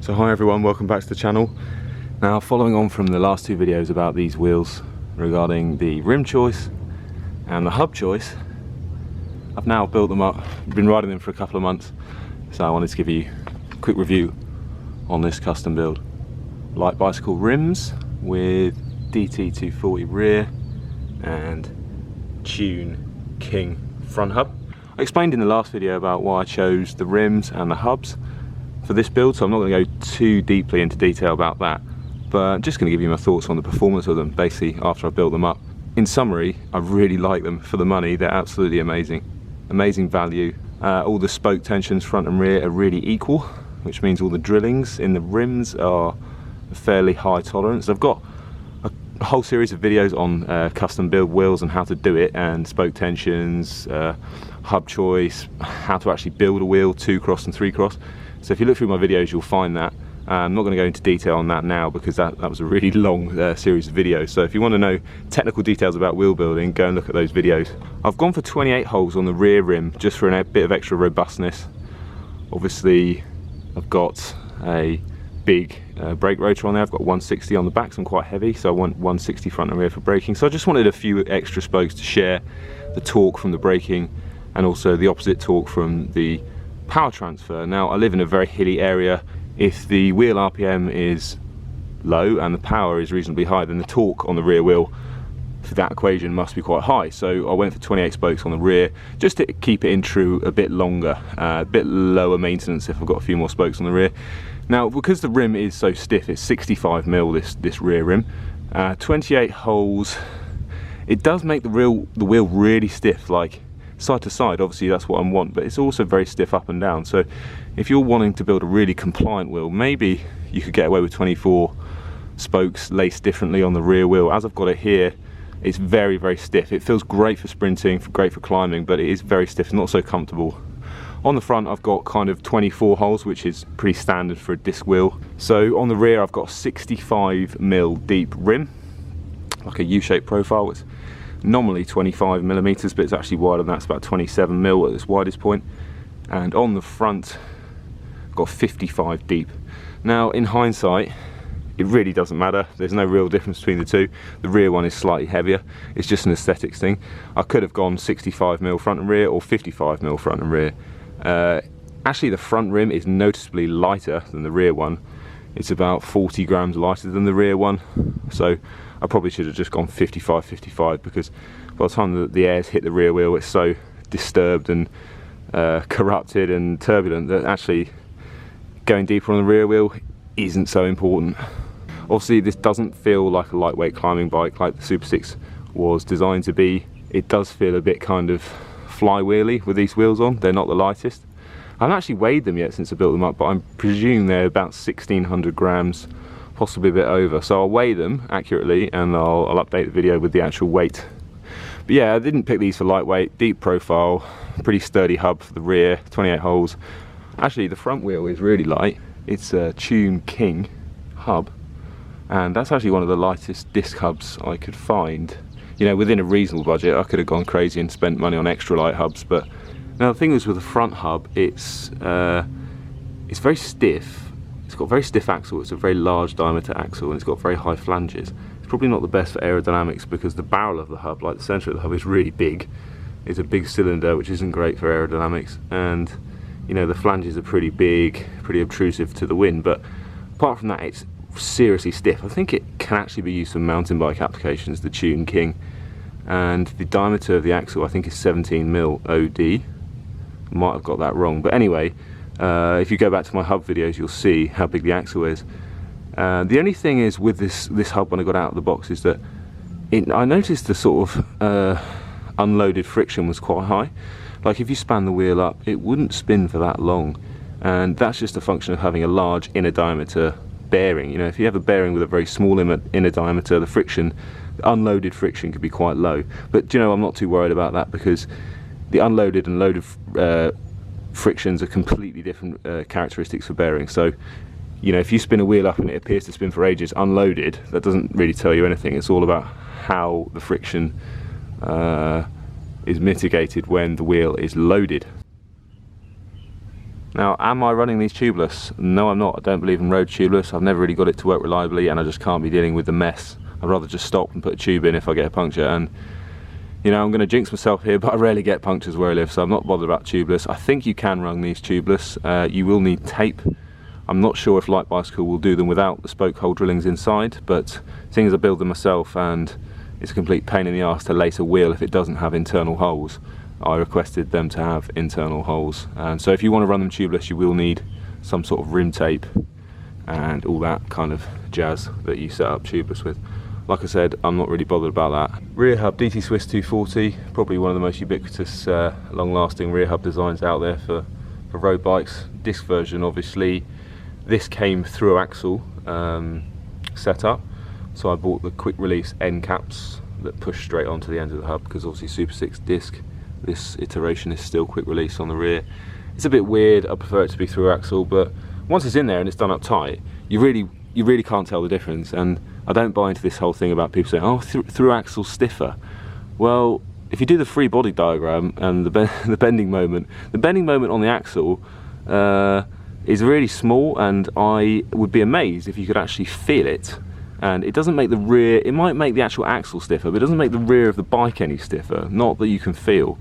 So hi everyone, welcome back to the channel. Now, following on from the last two videos about these wheels regarding the rim choice and the hub choice, I've now built them up. I've been riding them for a couple of months, so I wanted to give you a quick review on this custom build. Light bicycle rims with DT240 rear and Tune King front hub. I explained in the last video about why I chose the rims and the hubs for this build, so I'm not going to go too deeply into detail about that, but I'm just going to give you my thoughts on the performance of them basically after I've built them up. In summary, I really like them for the money. They're absolutely amazing. Amazing value. All the spoke tensions front and rear are really equal, which means all the drillings in the rims are fairly high tolerance. I've got a whole series of videos on custom build wheels and how to do it, and spoke tensions, hub choice, how to actually build a wheel, 2-cross and 3-cross. So if you look through my videos, you'll find that. I'm not going to go into detail on that now because that was a really long series of videos. So if you want to know technical details about wheel building, go and look at those videos. I've gone for 28 holes on the rear rim just for a bit of extra robustness. Obviously, I've got a big brake rotor on there. I've got 160 on the back, so I'm quite heavy, so I want 160 front and rear for braking. So I just wanted a few extra spokes to share the torque from the braking and also the opposite torque from the power transfer. Now, I live in a very hilly area. If the wheel RPM is low and the power is reasonably high, then the torque on the rear wheel for that equation must be quite high. So I went for 28 spokes on the rear just to keep it in true a bit longer, a bit lower maintenance if I've got a few more spokes on the rear. Now, because the rim is so stiff, it's 65mm this rear rim, 28 holes, it does make the wheel really stiff, like side to side. Obviously that's what I want, but it's also very stiff up and down. So if you're wanting to build a really compliant wheel, maybe you could get away with 24 spokes laced differently on the rear wheel. As I've got it here, it's very, very stiff. It feels great for sprinting, great for climbing, but it is very stiff, not so comfortable. On the front, I've got kind of 24 holes, which is pretty standard for a disc wheel. So on the rear, I've got a 65mm deep rim, like a U-shaped profile. It's nominally 25mm, but it's actually wider than that. It's about 27mm at its widest point. And on the front, I've got 55 deep. Now, in hindsight, it really doesn't matter. There's no real difference between the two. The rear one is slightly heavier. It's just an aesthetics thing. I could have gone 65mm front and rear or 55mm front and rear. Actually, the front rim is noticeably lighter than the rear one. It's about 40 grams lighter than the rear one. So I probably should have just gone 55-55, because by the time the airs hit the rear wheel, it's so disturbed and corrupted and turbulent that actually going deeper on the rear wheel isn't so important. Obviously, this doesn't feel like a lightweight climbing bike like the SuperSix was designed to be. It does feel a bit kind of flywheely with these wheels on. They're not the lightest. I haven't actually weighed them yet since I built them up, but I presume they're about 1600 grams, possibly a bit over. So I'll weigh them accurately and I'll update the video with the actual weight. But yeah, I didn't pick these for lightweight. Deep profile, pretty sturdy hub for the rear, 28 holes. Actually, the front wheel is really light. It's a Tune King hub, and that's actually one of the lightest disc hubs I could find. You know, within a reasonable budget, I could have gone crazy and spent money on extra light hubs. But now the thing is with the front hub, it's very stiff. It's got a very stiff axle. It's a very large diameter axle, and it's got very high flanges. It's probably not the best for aerodynamics because the barrel of the hub, like the center of the hub, is really big. It's a big cylinder, which isn't great for aerodynamics, and you know, the flanges are pretty big, pretty obtrusive to the wind. But apart from that, it's seriously stiff. I think it can actually be used for mountain bike applications, the Tune King. And the diameter of the axle, I think, is 17mm OD. Might have got that wrong, but anyway, if you go back to my hub videos, you'll see how big the axle is. The only thing is with this hub, when I got out of the box, is that I noticed the sort of unloaded friction was quite high. Like if you span the wheel up, it wouldn't spin for that long, and that's just a function of having a large inner diameter bearing. You know, if you have a bearing with a very small inner diameter, the unloaded friction could be quite low. But you know, I'm not too worried about that because the unloaded and loaded frictions are completely different characteristics for bearings. So, you know, if you spin a wheel up and it appears to spin for ages unloaded, that doesn't really tell you anything. It's all about how the friction is mitigated when the wheel is loaded. Now Now, am I running these tubeless? No, I'm not. I don't believe in road tubeless. I've never really got it to work reliably, and I just can't be dealing with the mess. I'd rather just stop and put a tube in if I get a puncture. And you know, I'm going to jinx myself here, but I rarely get punctures where I live, so I'm not bothered about tubeless. I think you can run these tubeless. You will need tape. I'm not sure if Light Bicycle will do them without the spoke hole drillings inside, but seeing as I build them myself and it's a complete pain in the arse to lace a wheel if it doesn't have internal holes, I requested them to have internal holes. And so if you want to run them tubeless, you will need some sort of rim tape and all that kind of jazz that you set up tubeless with. Like I said, I'm not really bothered about that. Rear hub, DT Swiss 240, probably one of the most ubiquitous, long-lasting rear hub designs out there for road bikes. Disc version, obviously, this came through axle setup, so I bought the quick release end caps that push straight onto the end of the hub, because obviously SuperSix disc, this iteration is still quick release on the rear. It's a bit weird, I prefer it to be through axle, but once it's in there and it's done up tight, you really can't tell the difference. And I don't buy into this whole thing about people saying, oh, through axle's stiffer. Well, if you do the free body diagram and the bending moment on the axle is really small, and I would be amazed if you could actually feel it. And it doesn't make the rear, it might make the actual axle stiffer, but it doesn't make the rear of the bike any stiffer. Not that you can feel,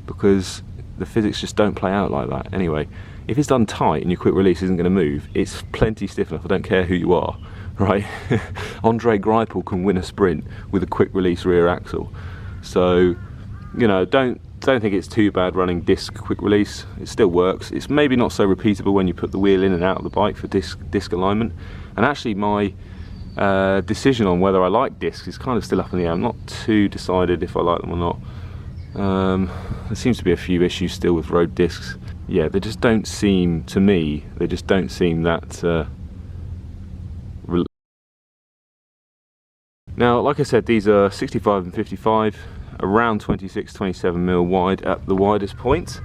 because the physics just don't play out like that. Anyway, if it's done tight and your quick release isn't going to move, it's plenty stiff enough. I don't care who you are, right? Andre Greipel can win a sprint with a quick release rear axle. So, you know, don't think it's too bad running disc quick release. It still works. It's maybe not so repeatable when you put the wheel in and out of the bike for disc alignment. And actually, my decision on whether I like discs is kind of still up in the air. I'm not too decided if I like them or not. There seems to be a few issues still with road discs. Yeah, they just don't seem, to me, they just don't seem that Now, like I said, these are 65 and 55, around 26-27mm wide at the widest point.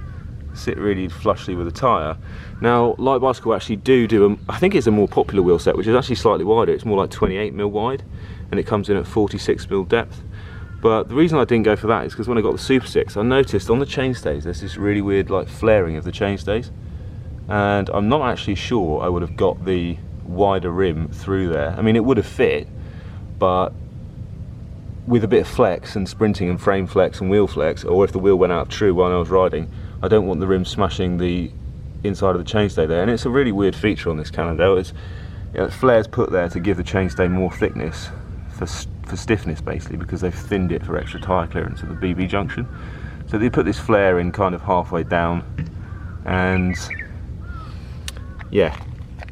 Sit really flushly with the tyre. Now, Light Bicycle actually do I think it's a more popular wheel set, which is actually slightly wider. It's more like 28mm wide, and it comes in at 46mm depth. But the reason I didn't go for that is because when I got the SuperSix, I noticed on the chainstays there's this really weird like flaring of the chainstays, and I'm not actually sure I would have got the wider rim through there. I mean, it would have fit, but with a bit of flex and sprinting and frame flex and wheel flex, or if the wheel went out true while I was riding, I don't want the rim smashing the inside of the chainstay there. And it's a really weird feature on this Cannondale. It's, you know, flares put there to give the chainstay more thickness for stiffness, basically, because they've thinned it for extra tyre clearance at the BB junction. So they put this flare in kind of halfway down, and yeah,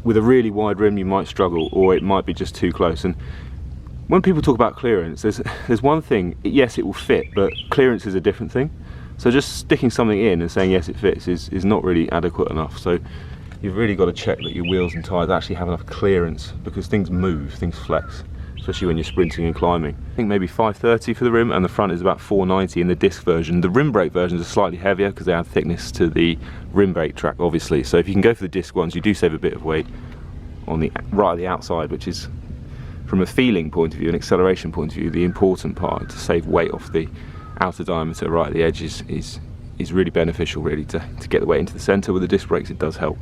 with a really wide rim you might struggle, or it might be just too close. And when people talk about clearance, there's one thing, yes, it will fit, but clearance is a different thing. So just sticking something in and saying yes it fits is not really adequate enough. So you've really got to check that your wheels and tyres actually have enough clearance, because things move, things flex, especially when you're sprinting and climbing. I think maybe 530 for the rim, and the front is about 490 in the disc version. The rim brake versions are slightly heavier because they add thickness to the rim brake track, obviously. So if you can go for the disc ones, you do save a bit of weight on the right at the outside, which is, from a feeling point of view, an acceleration point of view, the important part. To save weight off the outer diameter right at the edge is really beneficial, really, to get the weight into the centre. With the disc brakes it does help.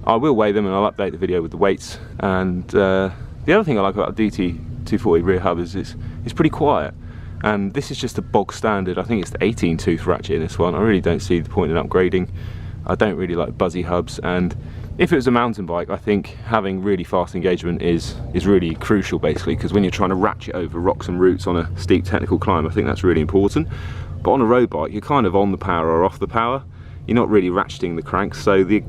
I will weigh them and I'll update the video with the weights. And the other thing I like about the DT 240 rear hub is it's pretty quiet, and this is just a bog standard, I think it's the 18 tooth ratchet in this one. I really don't see the point in upgrading. I don't really like buzzy hubs, and if it was a mountain bike, I think having really fast engagement is really crucial, basically, because when you're trying to ratchet over rocks and roots on a steep technical climb, I think that's really important. But on a road bike, you're kind of on the power or off the power. You're not really ratcheting the cranks, so the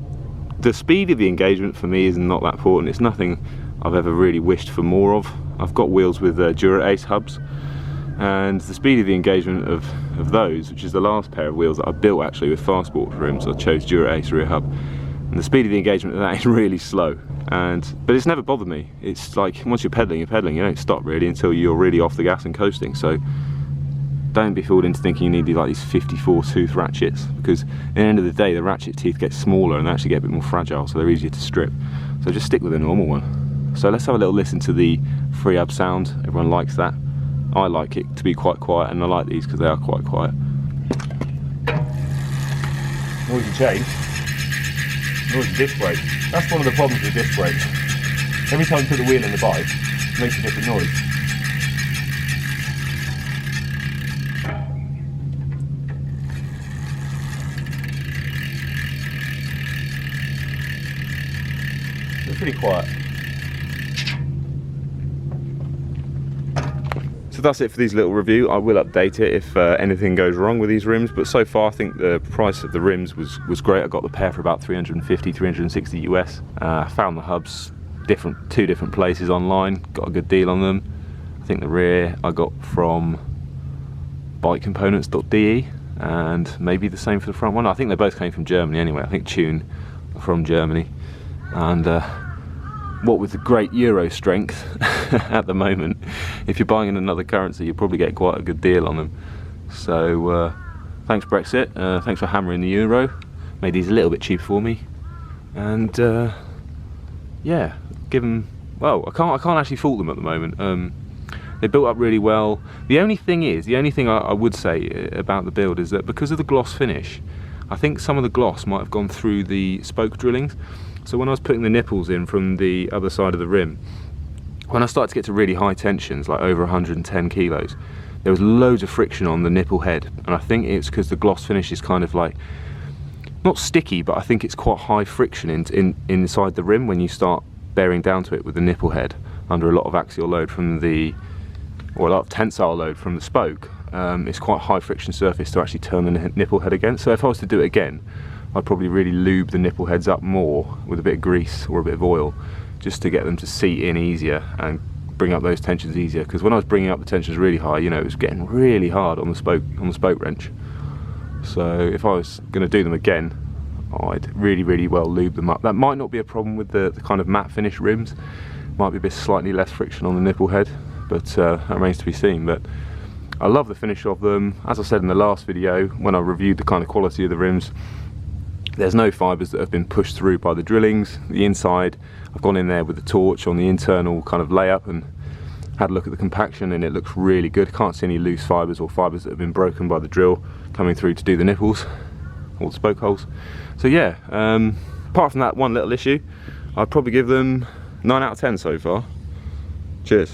speed of the engagement for me is not that important. It's nothing I've ever really wished for more of. I've got wheels with Dura Ace hubs, and the speed of the engagement of those, which is the last pair of wheels that I built actually with Fastsport rims, I chose Dura Ace rear hub, and the speed of the engagement of that is really slow. But it's never bothered me. It's like, once you're pedaling, you don't stop really until you're really off the gas and coasting. So don't be fooled into thinking you need like these 54 tooth ratchets, because at the end of the day the ratchet teeth get smaller and they actually get a bit more fragile, so they're easier to strip. So just stick with a normal one. So let's have a little listen to the free hub sound. Everyone likes that. I like it to be quite quiet, and I like these because they are quite quiet. Noisy chain. or it's a disc brake. That's one of the problems with disc brakes. Every time you put the wheel in the bike, it makes a different noise. They're pretty quiet. So that's it for these little review. I will update it if anything goes wrong with these rims, but so far I think the price of the rims was great. I got the pair for about 350, 360 US. I found the hubs two different places online, got a good deal on them. I think the rear I got from bikecomponents.de, and maybe the same for the front one. I think they both came from Germany anyway. I think Tune from Germany, and what with the great euro strength at the moment, if you're buying in another currency, you'll probably get quite a good deal on them. So thanks Brexit, thanks for hammering the euro, made these a little bit cheaper for me, and yeah, give them, well, I can't actually fault them at the moment. They built up really well. The only thing I would say about the build is that because of the gloss finish, I think some of the gloss might have gone through the spoke drillings. So when I was putting the nipples in from the other side of the rim, when I started to get to really high tensions, like over 110 kilos, there was loads of friction on the nipple head, and I think it's because the gloss finish is kind of like, not sticky, but I think it's quite high friction inside the rim when you start bearing down to it with the nipple head under a lot of axial load from or a lot of tensile load from the spoke. It's quite a high friction surface to actually turn the nipple head against. So if I was to do it again, I'd probably really lube the nipple heads up more with a bit of grease or a bit of oil, just to get them to seat in easier and bring up those tensions easier. Because when I was bringing up the tensions really high, you know, it was getting really hard on the spoke wrench. So if I was going to do them again, I'd really well lube them up. That might not be a problem with the kind of matte finish rims. Might be a bit slightly less friction on the nipple head, but that remains to be seen. But I love the finish of them. As I said in the last video, when I reviewed the kind of quality of the rims, there's no fibres that have been pushed through by the drillings. The inside, I've gone in there with the torch on the internal kind of layup and had a look at the compaction, and it looks really good. Can't see any loose fibres or fibres that have been broken by the drill coming through to do the nipples or the spoke holes. So yeah, apart from that one little issue, I'd probably give them 9 out of 10 so far. Cheers.